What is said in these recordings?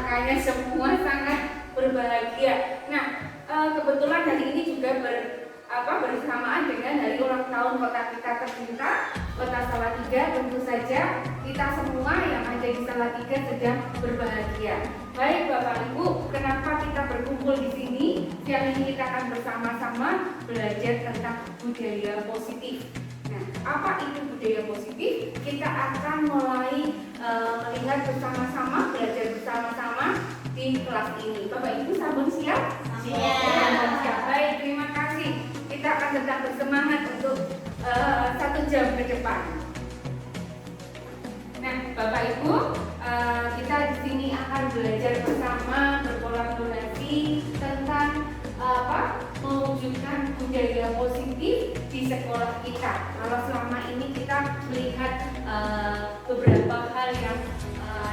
makanya semua sangat berbahagia. Nah, kebetulan hari ini juga bersamaan dengan hari ulang tahun kota kita tercinta, Kota Salatiga. Tentu saja kita semua yang ada di Salatiga sedang berbahagia. Baik Bapak Ibu, kenapa kita berkumpul di sini? Siang ini kita akan bersama-sama belajar tentang budaya positif. Nah, apa itu budaya positif? Kita akan mulai melihat bersama-sama, belajar bersama-sama di kelas ini. Bapak Ibu sabun siap? Siap. Baik, terima kasih. Kita akan tetap bersemangat untuk 1 jam ke depan. Nah, Bapak Ibu, kita di sini akan belajar bersama, berkolaborasi tentang mewujudkan budaya positif di sekolah kita. Kalau selama ini kita melihat beberapa hal yang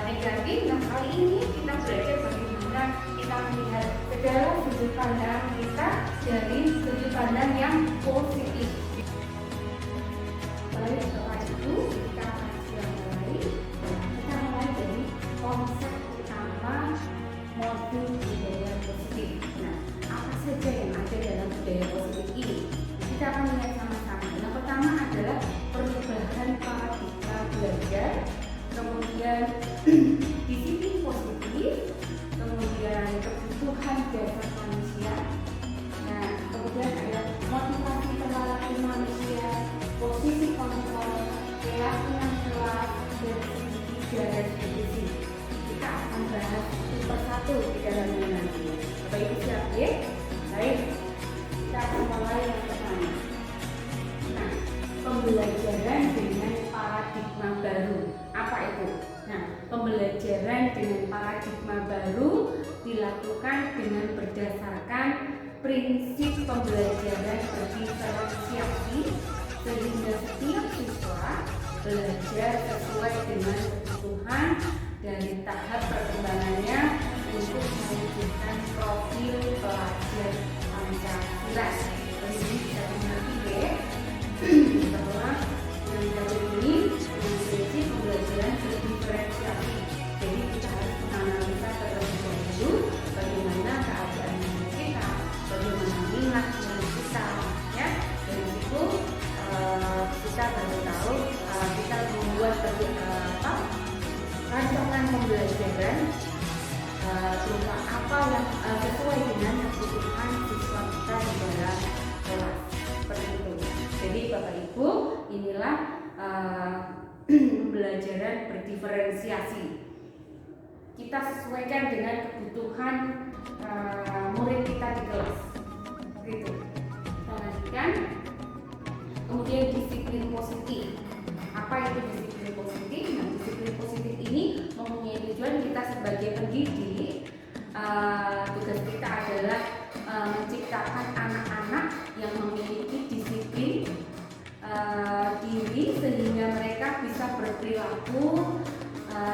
negatif, nah kali ini kita belajar bagaimana kita melihat segala sudut pandang kita dari sudut pandang yang positif. Baik Bapak Ibu, kita akan mulai. Kita mulai dari konsep utama modul budaya positif. Nah, apa saja yang ada dalam budaya positif ini? Kita akan lihat sama-sama. Yang pertama adalah perubahan paradigma belajar, kemudian disiplin positif, kemudian kebutuhan dasar manusia. Nah, kemudian ada motivasi perilaku manusia, posisi kontrol, keyakinan kelas, dan segitiga dan divisi. Kita akan bahas satu persatu di dalamnya nanti. Bapak Ibu siap ya? Baik, kita akan mulai yang pertama. Nah, pembelajaran dengan paradigma baru. Apa itu? Nah, pembelajaran dengan paradigma baru dilakukan dengan berdasarkan prinsip pembelajaran berdiferensiasi, sehingga setiap siswa belajar sesuai dengan kebutuhan dari tahap perkembangannya untuk mewujudkan profil pelajar Pancasila. Ini bisa mengerti ya, bahwa yang tadi ini prinsip pembelajaran berdiferensiasi. Jadi kita harus menganalisa terlebih dahulu bagaimana keadaan kita, bagaimana minat kita, ya. Dari situ kita baru tahu kita membuat rancangan pembelajaran berupa apa yang sesuai dengan kebutuhan siswa kita di dalam kelas. Seperti itu. Jadi Bapak Ibu, inilah pembelajaran berdiferensiasi. Kita sesuaikan dengan kebutuhan murid kita di kelas. Gitu. Kita lanjutkan. Kemudian disiplin positif. Apa itu disiplin positif? Nah, disiplin positif ini mempunyai tujuan kita sebagai pendidik. Tugas kita adalah menciptakan anak-anak yang memiliki disiplin diri sehingga mereka bisa berperilaku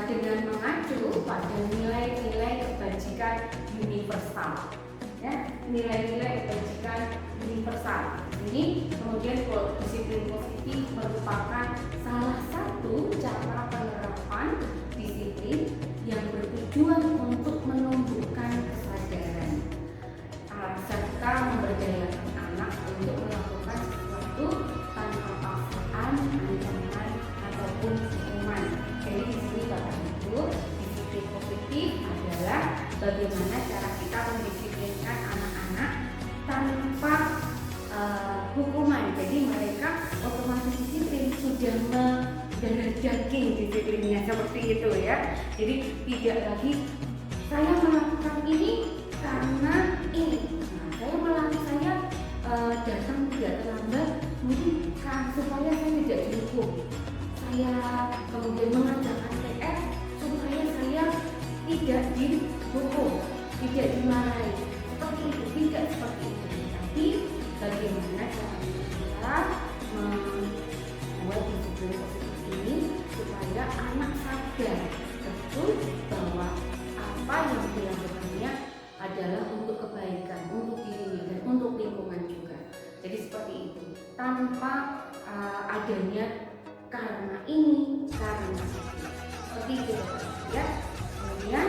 dengan mengacu pada nilai-nilai kebajikan universal, ya, nilai-nilai kebajikan universal. Ini kemudian disiplin positif merupakan salah satu cara penerapan disiplin yang bertujuan untuk menumbuhkan kesadaran serta memberdayakan anak untuk melakukan sesuatu tanpa paksaan, ancaman ataupun hukuman. Jadi di sini Bapak Ibu, disiplin positif adalah bagaimana cara kita mendisiplinkan anak-anak tanpa hukuman. Jadi mereka otomatis disiplin, sudah mendarah daging disiplinnya seperti itu ya. Jadi tidak lagi saya melakukan ini karena ini. Nah, saya datang tidak terlambat mungkin supaya saya tidak dihukum. Saya kemudian mengerjakan PR supaya saya tidak dihukum, tidak dimarahi. Seperti itu, tidak seperti itu. Tapi bagaimana cara kita membuat disiplin positif ini supaya anak sadar betul bahwa apa yang dilakukannya adalah untuk kebaikan, untuk dirinya dan untuk lingkungan juga. Jadi seperti itu, tanpa adanya karena ini, karena itu, seperti itu ya. Kemudian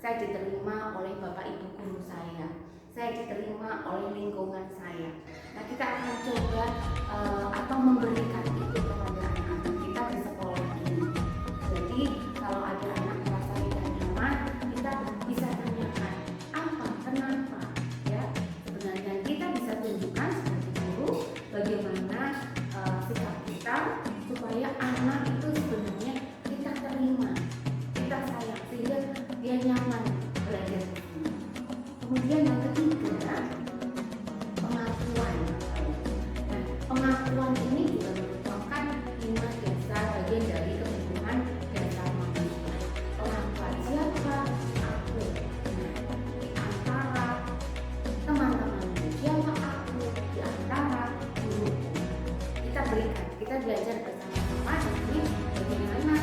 saya diterima oleh Bapak Ibu guru saya diterima oleh lingkungan saya. Nah, kita akan coba atau memberikan itu kepada anak-anak kita di sekolah ini. Jadi kalau ada anak merasa tidak nyaman, kita bisa tanyakan apa, kenapa, ya. Sebenarnya kita bisa tunjukkan sebagai guru bagaimana sikap kita supaya anak itu sebenarnya kita terima, kita sayang sehingga dia nyaman belajar di sini. Kemudian yang ketiga, pengakuan. Nah, pengakuan ini juga merupakan 5 dasar bagian dari kebutuhan dasar manusia. Pengakuan siapa? Aku. Nah, di antara teman-temanku, siapa aku? Di antara guruku. Kita berikan, kita belajar bersama-sama ini bagaimana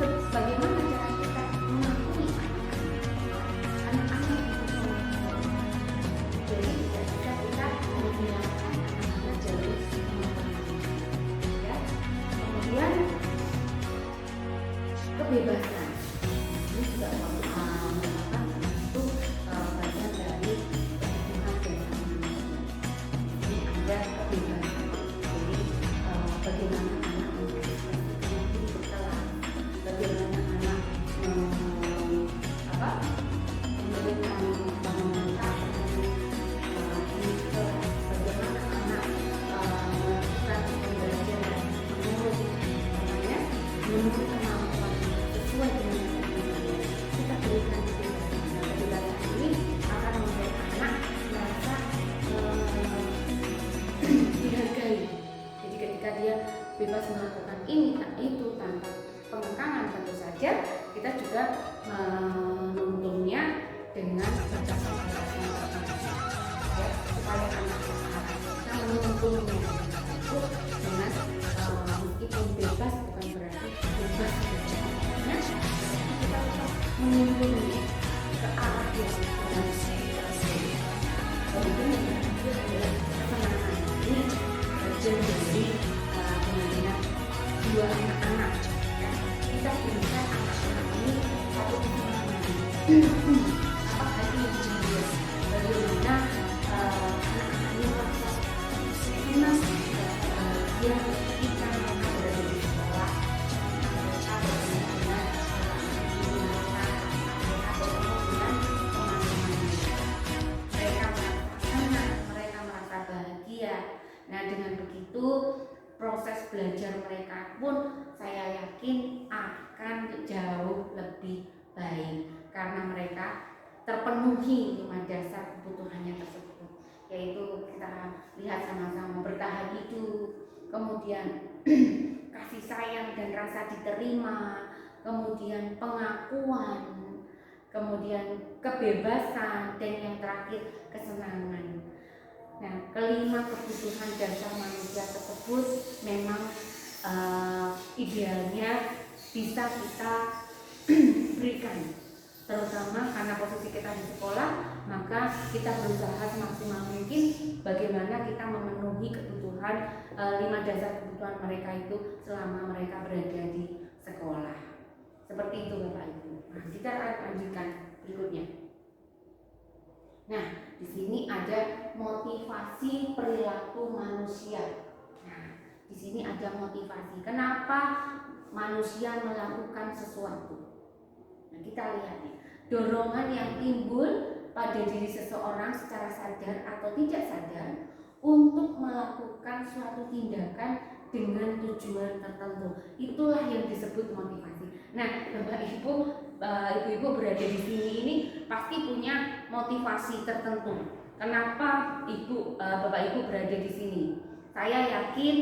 cara kita mengakui anak-anak itu. Jadi tidak bisa kita membiarkan anak-anak jauh ya. Kemudian kebebasan ini juga merupakan itu bagian dari kebutuhan dasar manusia. Ini ada kebebasan. Jadi bagaimana anak berekspresi di kelas, bagaimana anak memberikan komentar di kelas, bagaimana anak melakukan pembelajaran menurut kemampuan sesuai dengan kebutuhan. Kita berikan kebebasan ini akan membuat anak merasa dihargai. Jadi ketika dia bebas melakukan ini dan itu tanpa pengekangan, tentu saja kita juga menuntunnya dengan batasan-batasan tertentu, ya, supaya anak kita menuntunnya itu dengan meskipun bebas bukan berarti bebas ya, kita tetap menuntunnya ke arah yang benar. Kemudian yang terakhir adalah kesenangan. Ini bagian dari pendidikan dua anak-anak. Kita berikan anak-anak ini satu kesenangan. Apa tadi yang dia bagaimana anak-anak ini merasa senang dia ketika mereka berada di sekolah, mereka bertemu dengan mereka merasa senang, mereka merasa bahagia. Nah, dengan begitu proses belajar mereka pun saya yakin akan jauh lebih baik karena mereka terpenuhi 5 dasar kebutuhannya tersebut, yaitu kita lihat sama-sama bertahan hidup, kemudian kasih sayang dan rasa diterima, kemudian pengakuan, kemudian kebebasan, dan yang terakhir kesenangan. Nah, kelima kebutuhan dasar manusia tersebut memang idealnya bisa kita berikan, terutama karena posisi kita di sekolah, maka kita berusaha semaksimal mungkin bagaimana kita memenuhi kebutuhan 5 dasar kebutuhan mereka itu selama mereka berada di sekolah. Seperti itu Bapak Ibu. Nah, kita akan lanjutkan berikutnya. Nah, di sini ada motivasi perilaku manusia. Nah, di sini ada motivasi. Kenapa manusia melakukan sesuatu? Nah, kita lihat nih, dorongan yang timbul pada diri seseorang secara sadar atau tidak sadar untuk melakukan suatu tindakan dengan tujuan tertentu. Itulah yang disebut motivasi. Nah, Bapak Ibu, Ibu-ibu berada di sini ini pasti punya motivasi tertentu. Kenapa Bapak Ibu berada di sini? Saya yakin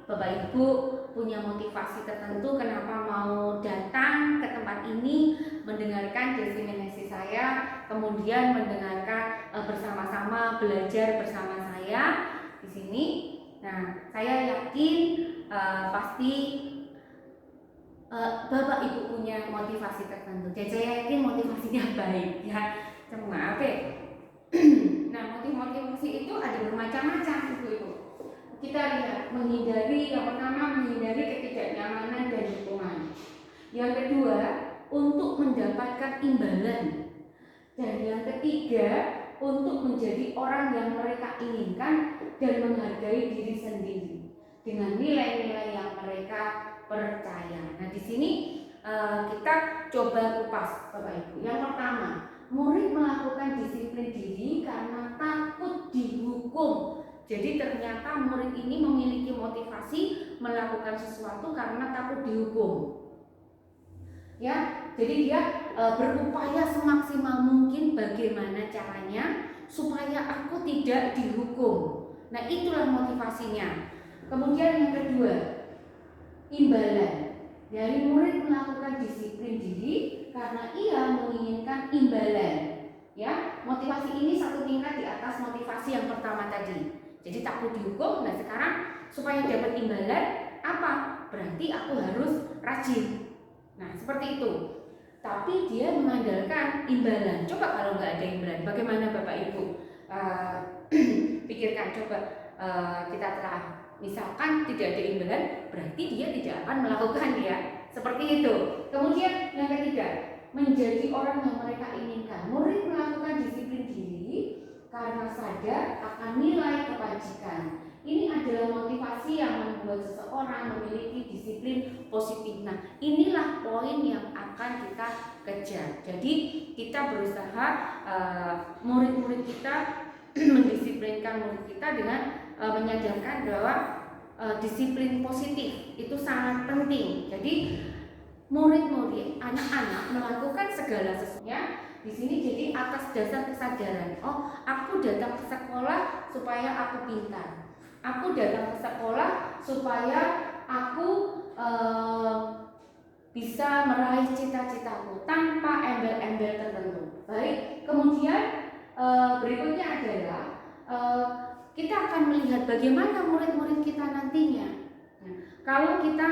Bapak Ibu punya motivasi tertentu kenapa mau datang ke tempat ini, mendengarkan diseminasi saya, kemudian mendengarkan bersama-sama, belajar bersama saya di sini. Nah, saya yakin pasti Bapak Ibu punya motivasi tertentu. Dan saya yakin motivasinya baik ya. Cuma apa? Nah, motivasi itu ada bermacam-macam Ibu-ibu. Kita lihat, yang pertama menghindari ketidaknyamanan dan dukungan. Yang kedua, untuk mendapatkan imbalan. Dan yang ketiga, untuk menjadi orang yang mereka inginkan dan menghargai diri sendiri dengan nilai-nilai yang mereka percaya. Nah, di sini kita coba kupas Bapak Ibu. Yang pertama, murid melakukan disiplin diri karena takut dihukum. Jadi ternyata murid ini memiliki motivasi melakukan sesuatu karena takut dihukum. Ya, jadi dia berupaya semaksimal mungkin bagaimana caranya supaya aku tidak dihukum. Nah, itulah motivasinya. Kemudian yang kedua, imbalan. Dari murid melakukan disiplin diri karena ia menginginkan imbalan. Ya, motivasi ini satu tingkat di atas motivasi yang pertama tadi. Jadi takut dihukum. Nah, sekarang supaya dapat imbalan apa? Berarti aku harus rajin. Nah, seperti itu. Tapi dia mengandalkan imbalan. Coba kalau nggak ada imbalan, bagaimana Bapak Ibu? Pikirkan coba, kita telah misalkan tidak ada imbalan, berarti dia tidak akan melakukan ya. Seperti itu. Kemudian yang ketiga, menjadi orang yang mereka inginkan. Murid melakukan disiplin diri karena sadar akan nilai kebajikan. Ini adalah motivasi yang membuat seseorang memiliki disiplin positif. Nah, inilah poin yang akan kita kejar. Jadi kita berusaha murid-murid kita mendisiplinkan murid kita dengan menyadarkan bahwa disiplin positif itu sangat penting. Jadi murid-murid, anak-anak melakukan segala sesuatunya di sini jadi atas dasar kesadaran. Oh, aku datang ke sekolah supaya aku pintar. Aku datang ke sekolah supaya aku bisa meraih cita-citaku tanpa embel-embel tertentu. Baik, kemudian berikutnya adalah kita akan melihat bagaimana murid-murid kita nantinya. Nah, kalau kita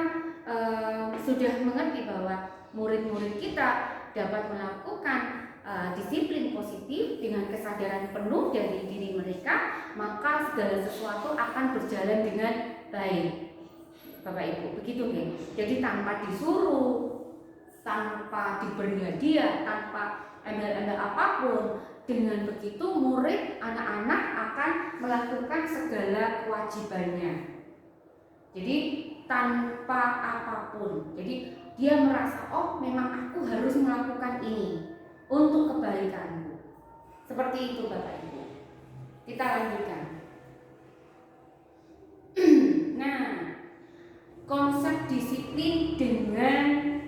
sudah mengerti bahwa murid-murid kita dapat melakukan disiplin positif dengan kesadaran penuh dari diri mereka, maka segala sesuatu akan berjalan dengan baik. Bapak Ibu, begitu ya. Jadi tanpa disuruh, tanpa diberi hadiah, tanpa embel-embel apapun, dengan begitu murid anak-anak akan melakukan segala kewajibannya. Jadi tanpa apapun. Jadi dia merasa, oh memang aku harus melakukan ini untuk kebaikanku. Seperti itu Bapak Ibu. Kita lanjutkan. Nah, konsep disiplin dengan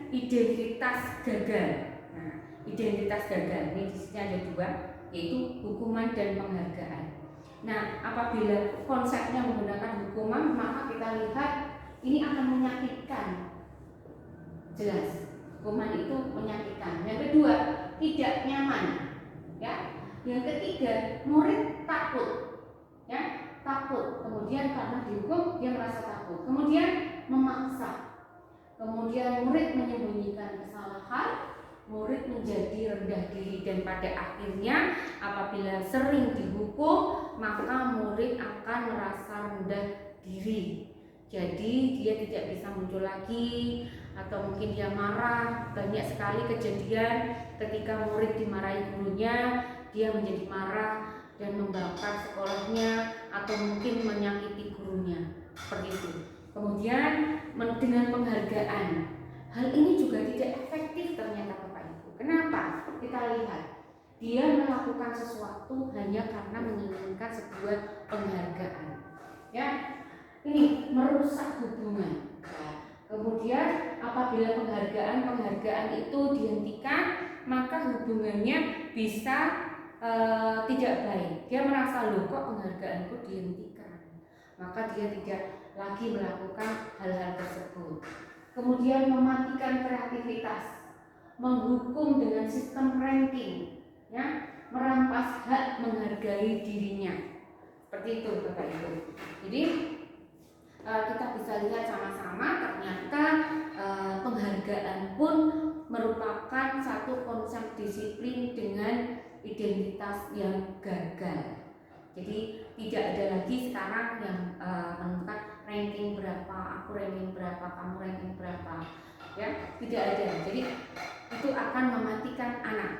identitas gagal. Nah, identitas gagal ini di sini ada dua, yaitu hukuman dan penghargaan. Nah, apabila konsepnya menggunakan hukuman, maka kita lihat ini akan menyakitkan. Jelas, hukuman itu menyakitkan. Yang kedua, tidak nyaman. Ya. Yang ketiga, murid takut. Ya, takut. Kemudian karena dihukum dia merasa takut. Kemudian memaksa. Kemudian murid menyembunyikan kesalahan, murid menjadi rendah diri, dan pada akhirnya apabila sering dihukum, maka murid akan merasa rendah diri. Jadi dia tidak bisa muncul lagi, atau mungkin dia marah. Banyak sekali kejadian ketika murid dimarahi gurunya, dia menjadi marah dan membakar sekolahnya, atau mungkin menyakiti gurunya. Seperti itu. Kemudian dengan penghargaan, hal ini juga tidak efektif ternyata Bapak Ibu. Kenapa? Kita lihat, dia melakukan sesuatu hanya karena menginginkan sebuah penghargaan. Ya, ini merusak hubungan. Kemudian apabila penghargaan itu dihentikan, maka hubungannya bisa tidak baik. Dia merasa, loh kok penghargaanku dihentikan, maka dia tidak lagi melakukan hal-hal tersebut. Kemudian mematikan kreativitas, menghukum dengan sistem ranking, ya, merampas hak menghargai dirinya. Seperti itu Bapak Ibu. Jadi kita bisa lihat sama-sama ternyata penghargaan pun merupakan satu konsep disiplin dengan identitas yang gagal. Jadi tidak ada lagi sekarang yang menentukan ranking berapa, aku ranking berapa, kamu ranking berapa, ya, tidak ada. Jadi itu akan mematikan anak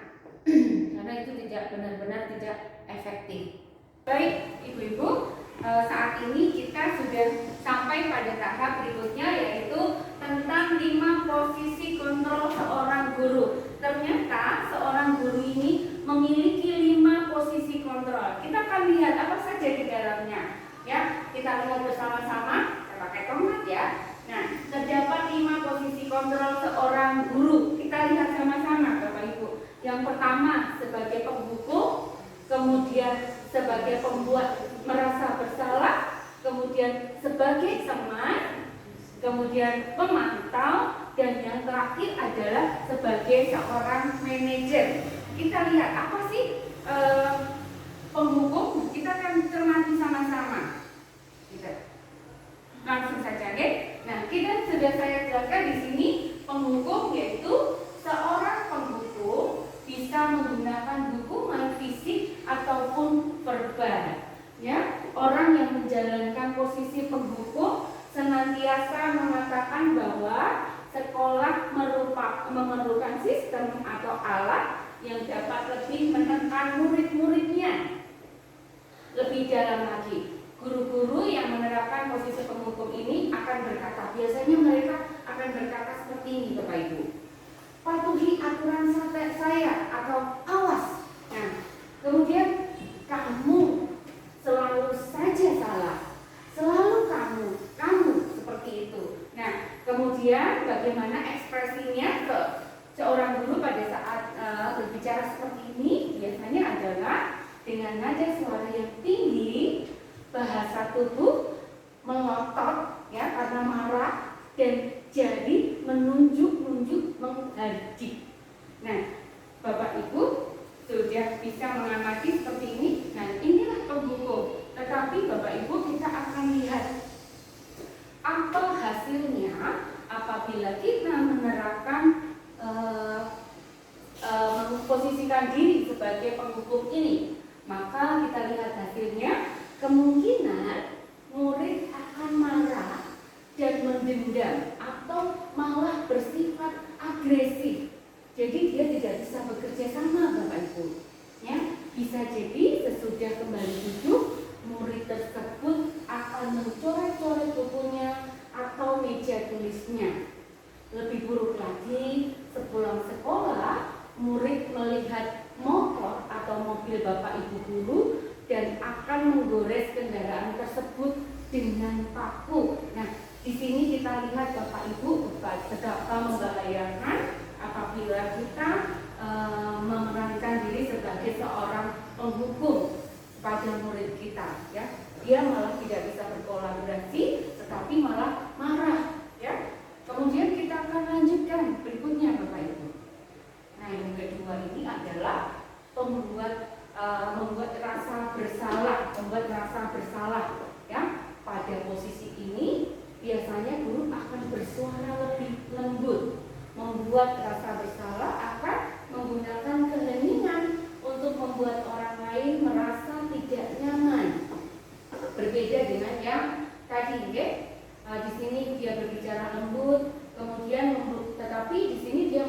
karena itu benar-benar tidak efektif. Baik ibu-ibu, saat ini kita sudah sampai pada tahap berikutnya, yaitu tentang 5 posisi kontrol seorang guru. Ternyata seorang guru ini memiliki 5 posisi kontrol. Kita akan lihat apa saja di dalamnya. Ya, kita lihat bersama-sama. Saya pakai tomat ya. Nah, terdapat 5 posisi kontrol seorang guru. Kita lihat sama-sama Bapak Ibu. Yang pertama sebagai penghukum, kemudian sebagai pembuat merasa bersalah, kemudian sebagai teman, kemudian pemantau, dan yang terakhir adalah sebagai seorang manajer. Kita lihat apa sih penghukum? Kita akan cermati sama-sama. Langsung saja, deh. Nah, kita sudah saya jelaskan di sini penghukum yaitu seorang penghukum bisa menggunakan hukuman fisik ataupun verbal. Ya, orang yang menjalankan posisi penghukum senantiasa mengatakan bahwa sekolah memerlukan sistem atau alat yang dapat lebih menekan murid-muridnya. Lebih dalam lagi, guru-guru yang menerapkan posisi penghukum ini akan berkata, biasanya mereka akan berkata seperti ini Bapak Ibu, patuhi aturan saya atau awas. Nah, kemudian kamu selalu saja salah, selalu kamu seperti itu. Nah, kemudian bagaimana ekspresinya ke seorang guru pada saat berbicara seperti ini? Biasanya adalah dengan nada suara yang tinggi, bahasa tubuh melotot ya karena marah, dan jari menunjuk-nunjuk menghardik. Nah, Bapak Ibu sudah bisa mengamati seperti ini. Nah, inilah penghukum. Tetapi Bapak Ibu, kita akan lihat apa hasilnya apabila kita menerapkan memposisikan diri sebagai penghukum ini. Maka kita lihat hasilnya, kemungkinan murid akan marah dan mendendam atau malah bersifat agresif. Jadi dia tidak bisa bekerja sama Bapak Ibu. Ya, bisa jadi sesudah kembali duduk, murid tersebut akan mencoret-coret bukunya atau meja tulisnya. Lebih buruk lagi, sepulang sekolah, murid melihat motor atau mobil Bapak Ibu guru dan akan menggores kendaraan tersebut dengan paku. Nah, di sini kita lihat Bapak Ibu betapa membahayakan apabila kita memerankan diri sebagai seorang penghukum pada murid kita. Ya, dia malah tidak bisa berkolaborasi, tetapi malah marah. Ya, kemudian kita akan lanjutkan berikutnya Bapak Ibu. Nah, yang kedua ini adalah membuat rasa bersalah, ya. Pada posisi ini biasanya guru akan bersuara lebih lembut. Membuat rasa bersalah akan menggunakan keheningan untuk membuat orang lain merasa tidak nyaman. Berbeda dengan yang tadi, ya. Di sini dia berbicara lembut, kemudian tetapi di sini dia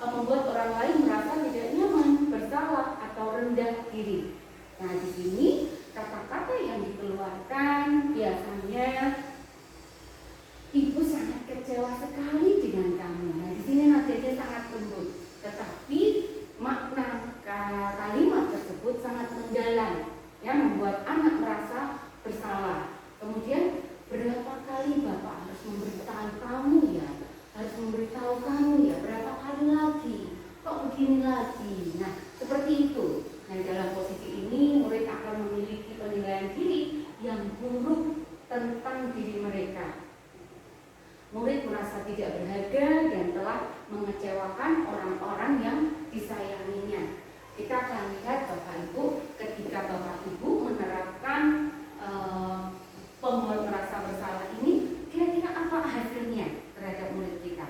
membuat orang lain merasa tidak nyaman, bersalah atau rendah diri. Nah, di sini kata-kata yang dikeluarkan biasanya, ibu sangat kecewa sekali dengan kamu. Nah, di sini nadanya sangat lembut, tetapi makna kalimat tersebut sangat mendalam, ya, membuat anak merasa bersalah. Kemudian berapa kali Bapak harus memberitahu kamu ya? Harus memberitahu kamu ya, berapa kali lagi? Kok begini lagi? Nah, seperti itu. Nah, dalam posisi ini murid akan memiliki penilaian diri yang buruk tentang diri mereka. Murid merasa tidak berharga dan telah mengecewakan orang-orang yang disayanginya. Kita akan lihat Bapak Ibu, ketika Bapak Ibu menerapkan pembuat merasa bersalah ini, kira-kira apa hasilnya terhadap murid kita?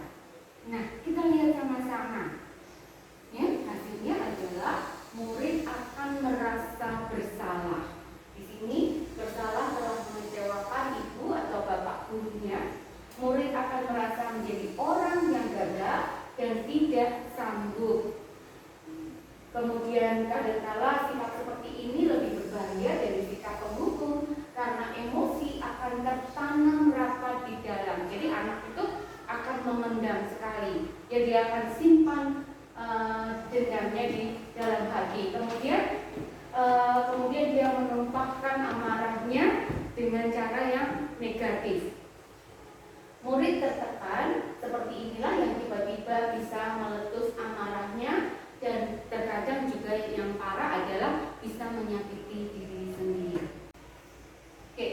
Nah, kita lihat sama-sama. Ya, hasilnya adalah murid akan merasa bersalah. Di sini bersalah telah mengecewakan ibu atau bapak gurunya. Murid akan merasa menjadi orang yang gagal dan tidak sanggup. Kemudian kadangkala sifat seperti ini lebih berbahaya dari sikap penghukum karena emosi akan tertanam rapat di dalam. Jadi anak itu akan memendam sekali. Ya, dia akan simpan dendamnya di dalam hati. Kemudian dia menumpahkan amarahnya dengan cara yang negatif. Murid tertekan seperti inilah yang tiba-tiba bisa meletus amarahnya, dan terkadang juga yang parah adalah bisa menyakiti diri sendiri. Oke,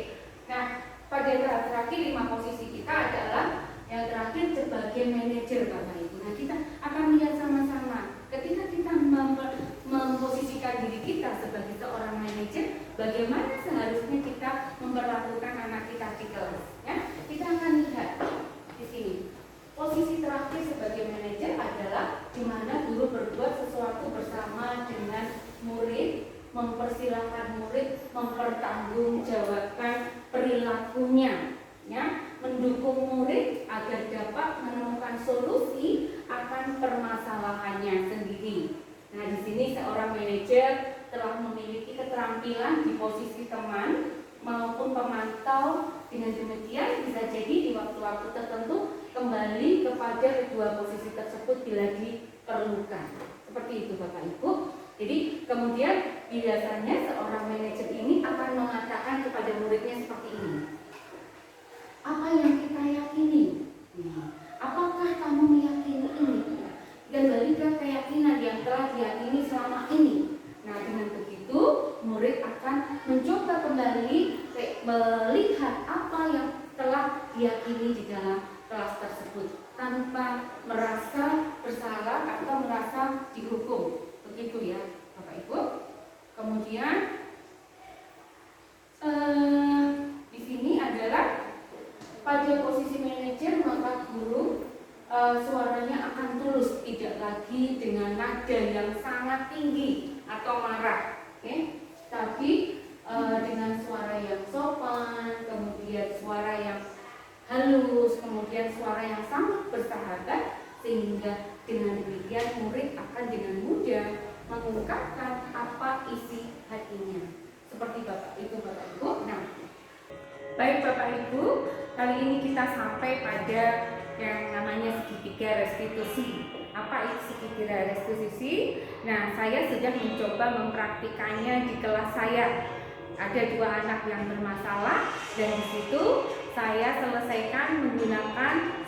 nah pada tahap terakhir 5 posisi kita adalah yang terakhir sebagai manajer Bapak Ibu. Nah, kita akan lihat sama-sama ketika kita memposisikan diri kita sebagai seorang manajer, bagaimana seharusnya kita memperlakukan anak kita di kelas. Ya, kita akan lihat di sini. Posisi terakhir sebagai manajer adalah di mana guru berbuat sesuatu bersama dengan murid, mempersilahkan murid mempertanggungjawabkan perilakunya, ya, mendukung murid agar dapat menemukan solusi akan permasalahannya sendiri. Nah, di sini seorang manajer telah memiliki keterampilan di posisi teman maupun pemantau. Dengan demikian bisa jadi di waktu-waktu tertentu kembali kepada kedua posisi tersebut bila diperlukan. Seperti itu Bapak Ibu. Jadi kemudian biasanya seorang manajer ini akan mengatakan kepada muridnya seperti ini. Apa yang kita yakini? Apakah kamu meyakini ini? Kembali ke keyakinan yang telah diyakini selama ini. Nah, dengan begitu murid akan mencoba kembali melihat apa yang telah diyakini di dalam kelas tersebut tanpa merasa bersalah atau merasa dihukum. Begitu ya Bapak Ibu. Kemudian di sini adalah pada posisi manajer, maka guru suaranya akan tulus, tidak lagi dengan nada yang sangat tinggi atau marah, tapi dengan suara yang sopan, kemudian suara yang halus, kemudian suara yang sangat bersahabat, sehingga dengan demikian murid akan dengan mudah mengungkapkan apa isi hatinya. Seperti Bapak Ibu. Nah, baik Bapak Ibu, kali ini kita sampai pada yang namanya segitiga restitusi. Apa itu segitiga restitusi? Nah, saya sudah mencoba mempraktikannya di kelas saya. Ada 2 anak yang bermasalah, dan di situ saya selesaikan menggunakan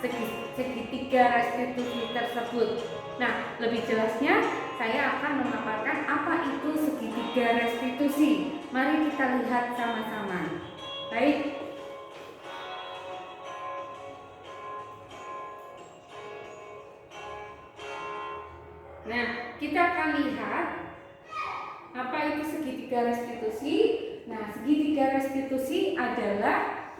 segitiga restitusi tersebut. Nah, lebih jelasnya saya akan memaparkan apa itu segitiga restitusi. Mari kita lihat sama-sama. Baik. Nah, kita akan lihat apa itu segitiga restitusi. Nah, segitiga restitusi adalah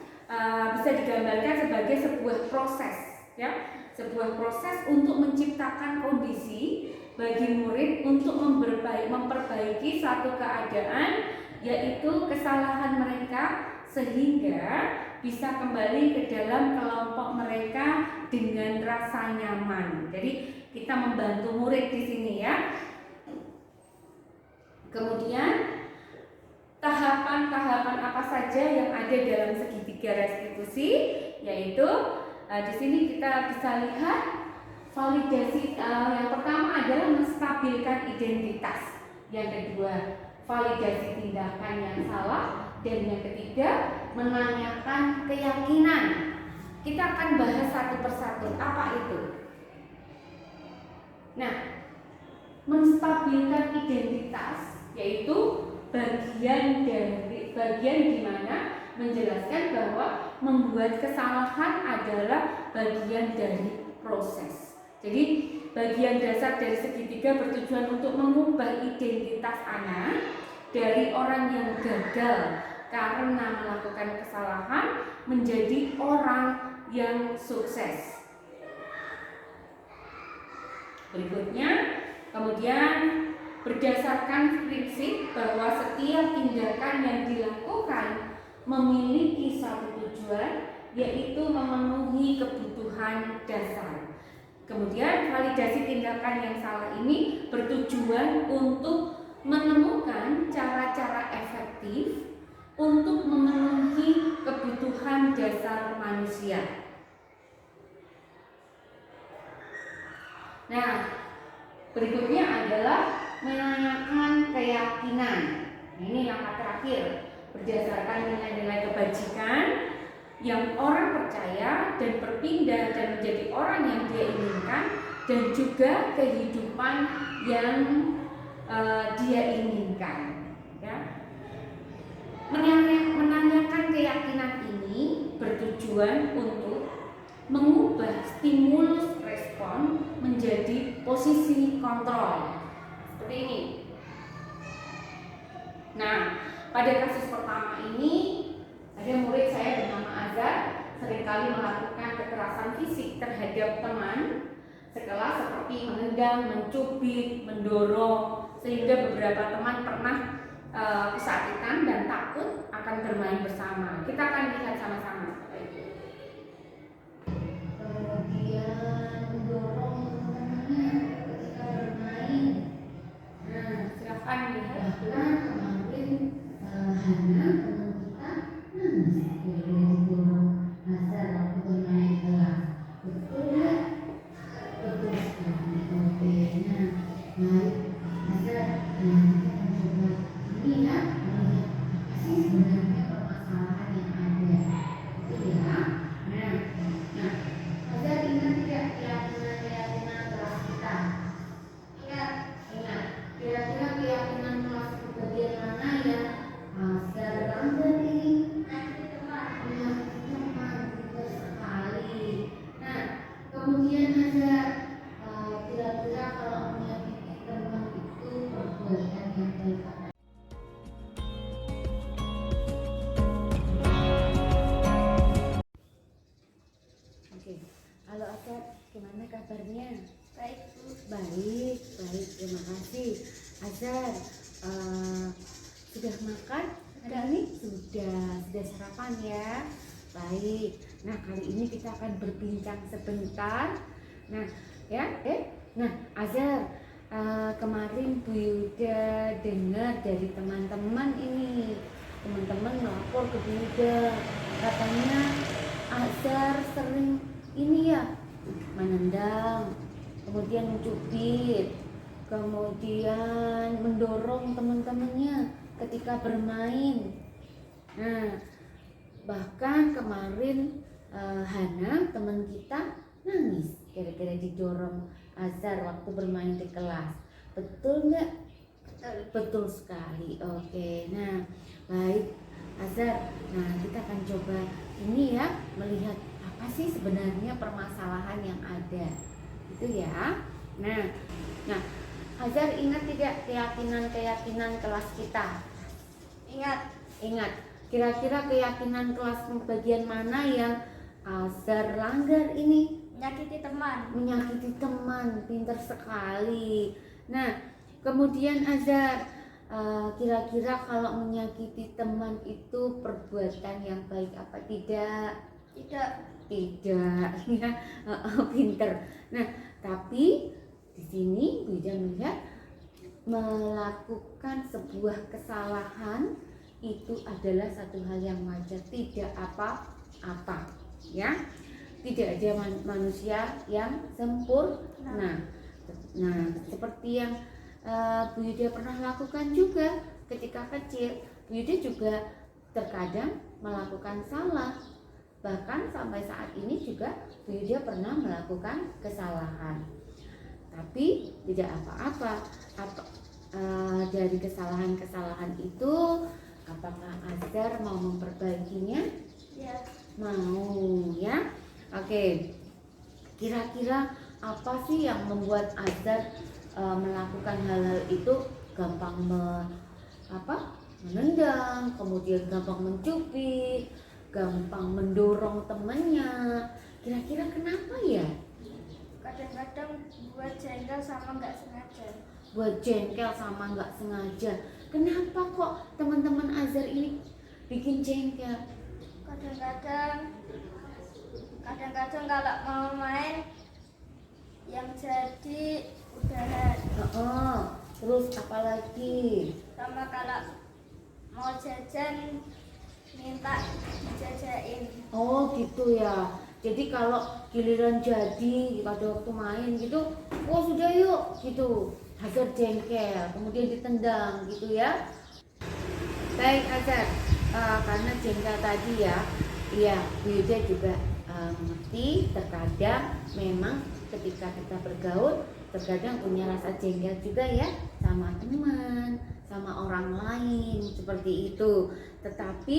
bisa digambarkan sebagai sebuah proses, ya, sebuah proses untuk menciptakan kondisi bagi murid untuk memperbaiki suatu keadaan, yaitu kesalahan mereka, sehingga bisa kembali ke dalam kelompok mereka dengan rasa nyaman. Jadi kita membantu murid di sini, ya. Kemudian tahapan-tahapan apa saja yang ada dalam segitiga restitusi, yaitu di sini kita bisa lihat validasi. Yang pertama adalah menstabilkan identitas, yang kedua validasi tindakan yang salah, dan yang ketiga menanyakan keyakinan. Kita akan bahas satu persatu apa itu. Nah, menstabilkan identitas yaitu bagian di mana menjelaskan bahwa membuat kesalahan adalah bagian dari proses. Jadi bagian dasar dari segitiga bertujuan untuk mengubah identitas anak dari orang yang gagal karena melakukan kesalahan menjadi orang yang sukses. Berikutnya, kemudian berdasarkan prinsip bahwa setiap tindakan yang dilakukan memiliki satu tujuan, yaitu memenuhi kebutuhan dasar. Kemudian validasi tindakan yang salah ini bertujuan untuk menemukan cara-cara efektif untuk memenuhi kebutuhan dasar manusia. Nah, berikutnya adalah menanyakan keyakinan. Ini langkah terakhir, berdasarkan nilai-nilai kebajikan yang orang percaya dan berpindah dan menjadi orang yang dia inginkan, dan juga kehidupan yang dia inginkan. Ya. Menanyakan keyakinan ini bertujuan untuk mengubah stimulus respon menjadi posisi kontrol. Seperti ini. Nah, pada kasus pertama ini ada murid saya bernama Azhar seringkali melakukan kekerasan fisik terhadap teman sekelas seperti menendang, mencubit, mendorong, sehingga beberapa teman pernah kesakitan dan takut akan bermain bersama. Kita akan lihat sama-sama. Kemudian mendorong teman-temannya ketika bermain. Nah, silakan lihat. Kemarin Hana teman kita nangis didorong Azhar waktu bermain kelas. Betul ya? Betul sekali. Oke, nah baik Azhar, kita akan coba ini ya, melihat apa sih sebenarnya permasalahan yang ada. Itu ya. Nah, Azhar ingat tidak keyakinan kelas kita? Ingat. Kira-kira keyakinan kelas bagian mana yang Azhar langgar ini? Menyakiti teman, betul sekali. Nah, kemudian Azhar, kira-kira kalau menyakiti teman itu perbuatan yang baik apa? Oke, halo Azhar, gimana kabarnya? Baik, Bu. Baik, terima kasih. Azhar, sudah makan hari ini? Sudah sarapan ya? Baik. Nah, kali ini kita akan berbincang sebentar. Nah, ya, Nah, Azhar, kemarin Bu Yuda dengar dari teman-teman ini. Teman-teman melapor ke Bu Yuda, katanya Azhar sering ini ya, menendang, kemudian mencubit, kemudian mendorong teman-temannya ketika bermain. Nah, bahkan kemarin Hana teman kita nangis gara-gara didorong Azhar waktu bermain di kelas. Betul nggak? Betul sekali. Oke, nah baik Azhar. Nah, kita akan coba ini ya, melihat apa sih sebenarnya permasalahan yang ada. Itu ya. Nah, Azhar ingat tidak keyakinan kelas kita? Ingat. Kira-kira keyakinan kelas bagian mana yang Azhar langgar ini? Menyakiti teman, pintar sekali. Nah, kemudian Azhar, kira-kira kalau menyakiti teman itu perbuatan yang baik apa tidak? Tidak, ya, pinter. Nah, tapi di sini bisa melihat melakukan sebuah kesalahan itu adalah satu hal yang wajar, tidak apa-apa, ya. Tidak ada manusia yang sempurna. Nah, seperti yang Bu Yuda pernah lakukan juga ketika kecil. Bu Yuda juga terkadang melakukan salah. Bahkan sampai saat ini juga Bu Yuda pernah melakukan kesalahan. Tapi tidak apa-apa. Dari kesalahan-kesalahan itu, apakah Azhar mau memperbaikinya? Ya. Mau, ya. Oke. Kira-kira apa sih yang membuat Azhar melakukan hal-hal itu? Gampang menendang, kemudian gampang mencubit, gampang mendorong temannya. Kira-kira kenapa ya? Kadang-kadang buat jengkel sama nggak sengaja. Kenapa kok teman-teman Azhar ini bikin jengkel? Kadang-kadang kalau mau main yang jadi udahan. Terus apa lagi? Sama kalau mau jajan minta dijajain. Oh gitu ya. Jadi kalau giliran jadi pada waktu main gitu, oh sudah yuk gitu. Azhar jengkel, kemudian ditendang gitu ya. Baik Azhar, karena jengkel tadi ya, iya Bu Yuda juga mengerti. Terkadang memang ketika kita bergaul, terkadang punya rasa jengkel juga ya sama teman, sama orang lain seperti itu. Tetapi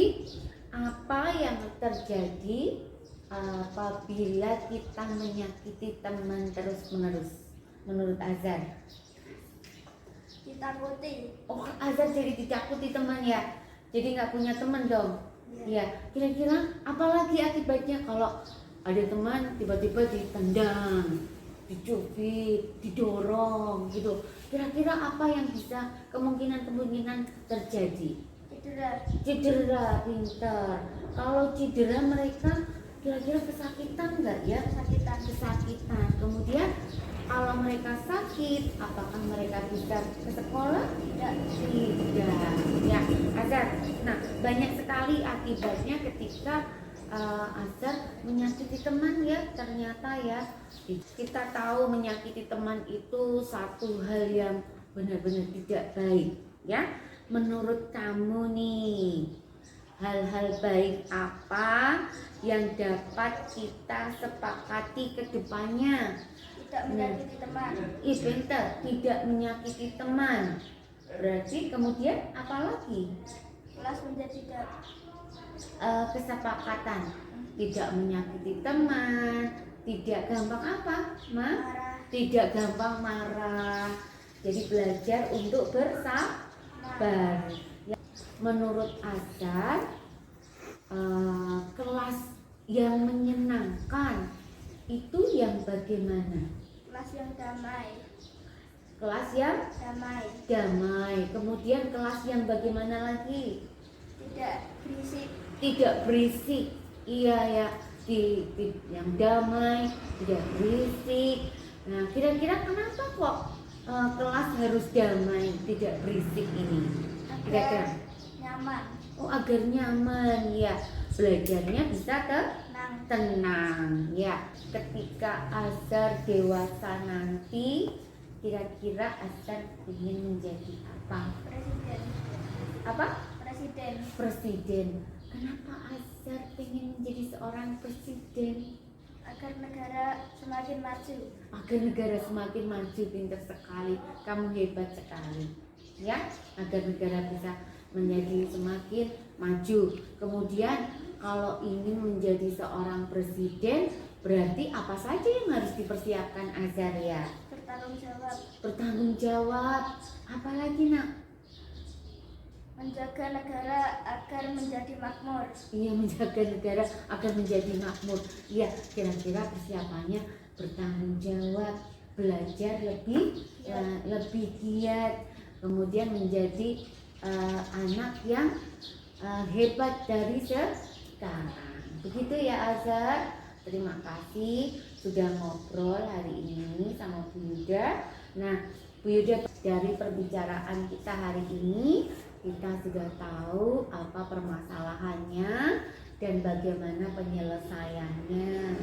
apa yang terjadi apabila kita menyakiti teman terus-menerus menurut Azhar? Ditakuti. Oh, Azhar jadi ditakuti teman ya, jadi nggak punya teman dong. Ya, kira-kira apalagi akibatnya kalau ada teman tiba-tiba ditendang, dicubit, didorong gitu? Kira-kira apa yang bisa kemungkinan terjadi? Cedera, pintar. Kalau cedera mereka kira-kira kesakitan nggak ya? Kesakitan. Kemudian kalau mereka sakit, apakah mereka bisa ke sekolah? Tidak. Ya, Azhar. Nah, banyak sekali akibatnya ketika Azhar menyakiti teman ya. Ternyata ya, kita tahu menyakiti teman itu satu hal yang benar-benar tidak baik ya. Menurut kamu nih, hal-hal baik apa yang dapat kita sepakati ke depannya? Tidak menyakiti teman. Pintar, tidak menyakiti teman. Berarti kemudian apa lagi? Kelas menjadi Kesepakatan tidak menyakiti teman, tidak gampang apa? marah. Tidak gampang marah. Jadi belajar untuk bersabar. Menurut Azhar, kelas yang menyenangkan itu yang bagaimana? Kelas yang damai. Kelas yang damai. Kemudian kelas yang bagaimana lagi? Tidak berisik. Iya ya, yang damai, tidak berisik. Nah, kira-kira kenapa kok kelas harus damai, tidak berisik ini? Kira-kira nyaman. Oh, agar nyaman ya. Belajarnya bisa tenang ya. Ketika Azhar dewasa nanti, kira-kira Azhar ingin menjadi apa? Presiden. Kenapa Azhar ingin menjadi seorang presiden? Agar negara semakin maju. Pintar sekali, kamu hebat sekali ya. Agar negara bisa menjadi semakin maju. Kemudian kalau ingin menjadi seorang presiden, berarti apa saja yang harus dipersiapkan Azhar ya? Bertanggung jawab. Apalagi nak? Menjaga negara agar menjadi makmur. Iya, menjaga negara agar menjadi makmur. Iya, kira-kira persiapannya bertanggung jawab, belajar lebih giat, kemudian menjadi anak yang hebat dari sekarang. Begitu ya Azhar. Terima kasih sudah ngobrol hari ini sama Bu Yuda. Nah, Bu Yuda, dari perbicaraan kita hari ini, kita sudah tahu apa permasalahannya dan bagaimana penyelesaiannya.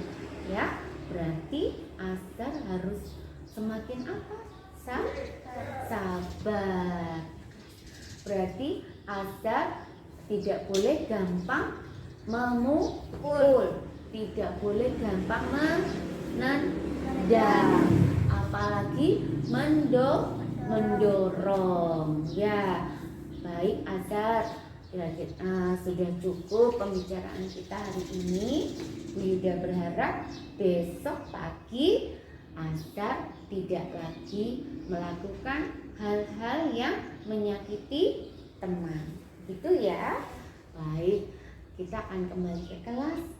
Ya, berarti Azhar harus semakin apa? Sabar. Berarti Azhar tidak boleh gampang memukul, tidak boleh gampang menendang, apalagi mendorong ya. Baik Azhar, sudah cukup pembicaraan kita hari ini. Bu Yuda berharap besok pagi Azhar tidak lagi melakukan hal-hal yang menyakiti teman. Gitu ya. Baik, kita akan kembali ke kelas.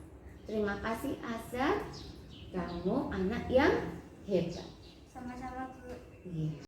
Terima kasih Azhar, kamu anak yang hebat. Sama-sama Bu. Iya.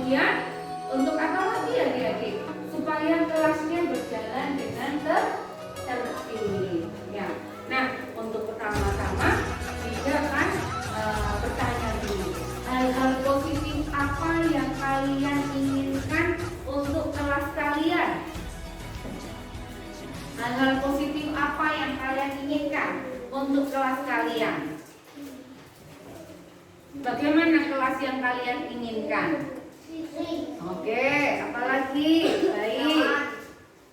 Kemudian untuk apa lagi adik-adik? Supaya kelasnya berjalan dengan tertib. Ya. Nah, untuk pertama-tama kita akan bertanya dulu. Hal-hal positif apa yang kalian inginkan untuk kelas kalian? Hal-hal positif apa yang kalian inginkan untuk kelas kalian? Bagaimana kelas yang kalian inginkan? Oke, apalagi? Baik.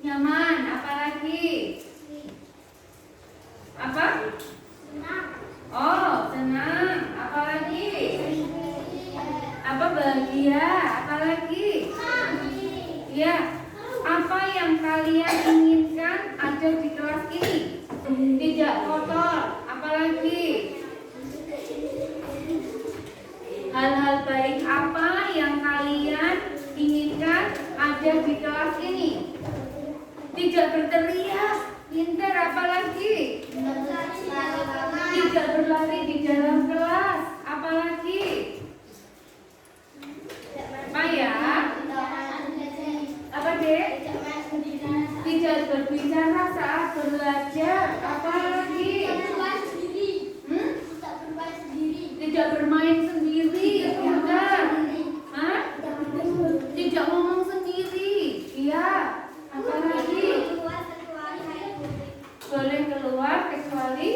Nyaman, apalagi? Apa? Oh, senang. Apalagi? Apa bahagia? Apalagi? Ya. Apa yang kalian inginkan ada di kelas ini? Tidak kotor. Apalagi? Hal-hal baik apa yang kalian inginkan ada di kelas ini? Tidak berteriak, pintar, apalagi? Tidak berlari di dalam kelas, apalagi? Apa ya? Apa dek? Tidak berbicara saat belajar, apalagi? Tidak bermain sendiri, pintar. Hah? Tidak ngomong sendiri, iya. Apalagi? Boleh keluar kecuali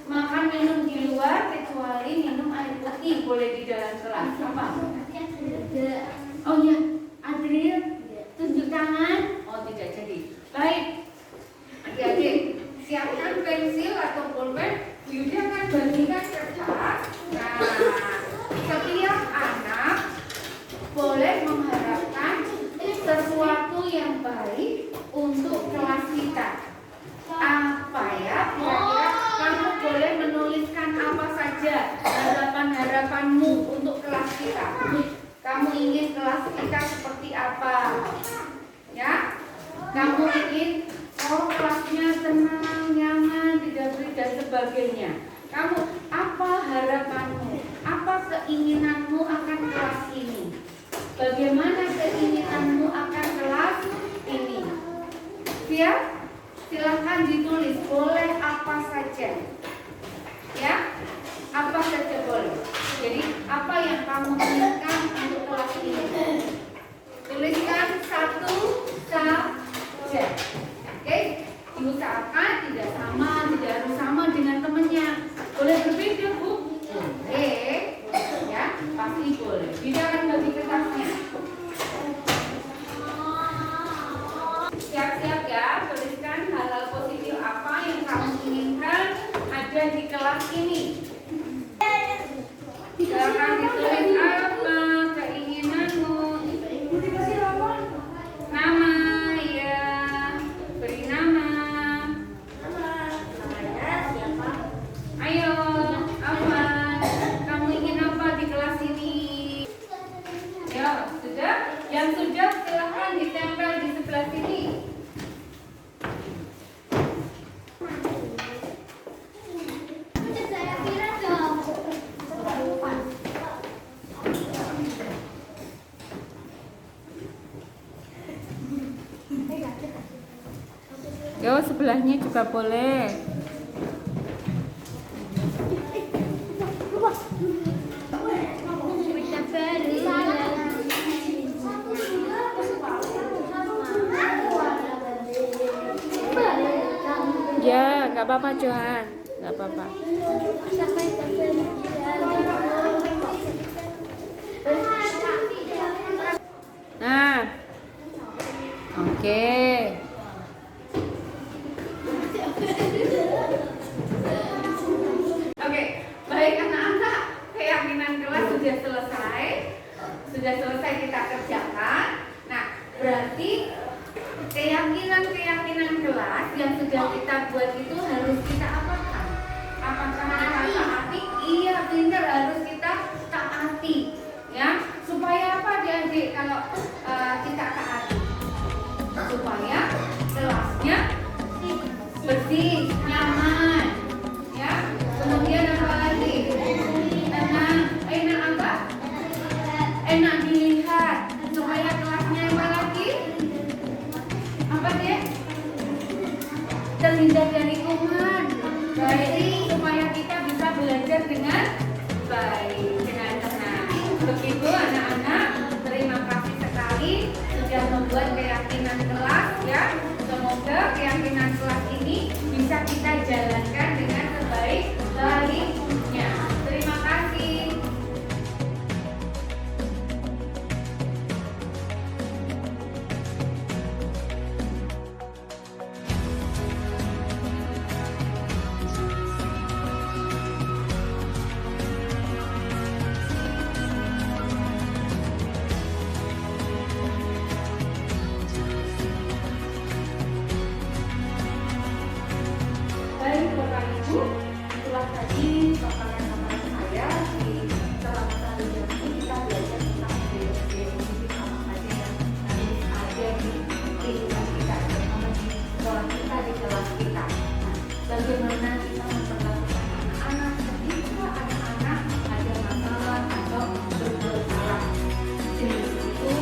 makan minum di luar kecuali minum air putih. Boleh di dalam kelas. Apa? Oh ya, Adril, tunjuk tangan. Oh tidak jadi. Baik, adik-adik, siapkan pensil atau pulpen. Yuda akan bagikan kertas. Nah, setiap anak boleh mengharapkan sesuatu yang baik untuk kelas kita. Apa ya? Kira-kira kamu boleh menuliskan apa saja harapan-harapanmu untuk kelas kita. Kamu ingin kelas kita seperti apa? Ya? Kamu ingin kelasnya tenang, nyaman, tidak berisik dan sebagainya. Kamu apa harapanmu? Apa keinginanmu akan kelas ini? Bagaimana keinginanmu akan kelas ini? Siap? Silahkan ditulis. Boleh apa saja. Ya? Apa saja boleh. Jadi apa yang kamu inginkan untuk kelas ini? Tuliskan satu saja. Oke? Diusahakan tidak sama, tidak harus sama dengan temannya. Boleh berbeda, Bu? Boleh. Ya, pasti boleh. Tidak akan bagi kertasnya. Siap-siap ya, tuliskan hal-hal positif apa yang kamu inginkan ada di kelas ini. Silakan ditulis apa keinginanmu. Nama, ya, beri nama. Ayo, apa? Kamu ingin apa di kelas ini? Ya, sudah? Yang sudah silahkan ditempel di sebelah sini. Yo, sebelahnya juga boleh. Ya, nggak apa-apa Johan, nggak apa-apa. Nah, oke. Oke, baik anak-anak, keyakinan kelas sudah selesai. Sudah selesai kita kerjakan. Nah, berarti keyakinan kelas yang sudah kita buat itu harus kita apakan? Apakah kita taati? Iya, benar, harus kita taati. Ya, supaya apa adik-adik kalau kita taati? Supaya kelasnya bersih, nyaman. Ya, kemudian apa lagi? Tenang. Enak apa? sudah membuat keyakinan kelas ya. Semoga keyakinan kelas ini bisa kita jalankan dengan sebaik-baiknya. Terima kasih. Baik Bapak Ibu, itulah tadi paparan-paparan saya di selama 1 jam ini kita belajar tentang biologi sama saja yang nanti ada di kehidupan kita, terutama di sekolah kita, di kelas kita. Nah, bagaimana kita memperlakukan anak-anak ketika anak-anak ada masalah atau berbuat salah. Jadi itu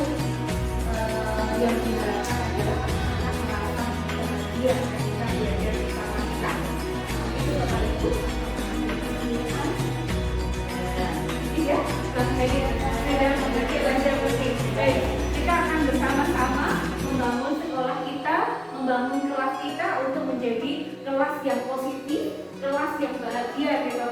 yang diharapkan adalah anak-anak merasa bahagia ketika belajar bersama kita. Itu Bapak Ibu. Iya, saya mengerti belajar penting. Baik, kita akan bersama-sama membangun sekolah kita, membangun kelas kita untuk menjadi kelas yang positif, kelas yang bahagia, ya Bapak